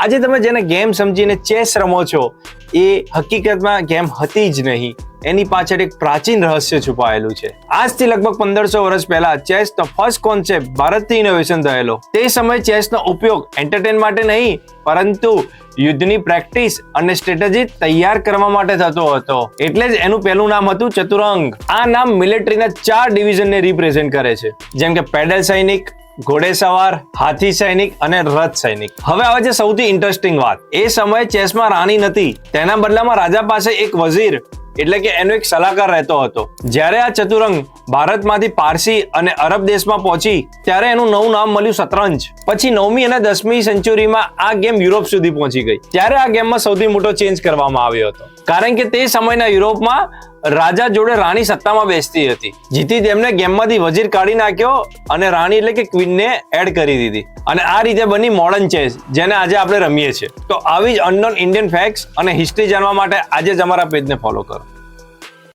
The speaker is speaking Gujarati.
આજે તમે જેને ગેમ સમજીને ચેસ રમો છો એ હકીકતમાં ગેમ હતી જ નહીં, એની પાછળ એક પ્રાચીન રહસ્ય છુપાયેલું છે. આજથી લગભગ 1500 વર્ષ પહેલા ચેસનો ફર્સ્ટ કોન્સેપ્ટ ભારતથી ઇનોવેશન થયેલો. તે સમયે ચેસનો ઉપયોગ એન્ટરટેન માટે નહીં પરંતુ યુદ્ધની પ્રેક્ટિસ અને સ્ટ્રેટેજી તૈયાર કરવા માટે થતો હતો. એટલે જ એનું પહેલું નામ હતું ચતુરંગ. આ નામ મિલિટરીના 4 ડિવિઝનને રિપ્રેઝેન્ટ કરે છે, જેમ કે પેડલ સૈનિક, ઘોડેસવાર, હાથી સૈનિક અને રથ સૈનિક. હવે આવે છે સૌથી ઇન્ટરેસ્ટિંગ વાત. એ સમયે ચેસમાં રાણી નથી, તેના બદલામાં રાજા પાસે એક વઝીર એટલે કે એનો એક સલાહકાર રહેતો હતો. જ્યારે આ ચતુરંગ ભારતમાંથી પારસી અને અરબ દેશમાં પહોંચી ત્યારે એનું નવું નામ મળ્યું શતરંજ. પછી 9મી અને 10મી સેન્ચુરીમાં આ ગેમ યુરોપ સુધી પહોંચી ગઈ. ત્યારે આ ગેમમાં સૌથી મોટો ચેન્જ કરવામાં આવ્યો હતો, કારણ કે તે સમયના યુરોપમાં રાજા જોડે રાણી સત્તામાં બેસતી હતી. જીતી તેમને ગેમમાંથી વજીર કાઢી નાખ્યો અને રાણી એટલે કે ક્વીનને એડ કરી દીધી, અને આ રીતે બની મોડર્ન ચેસ, જેને આજે આપણે રમીએ છીએ. તો આવી જ અનનોન ઇન્ડિયન ફેક્ટ્સ અને હિસ્ટ્રી જાણવા માટે આજે જ અમારા પેજને ફોલો કરો.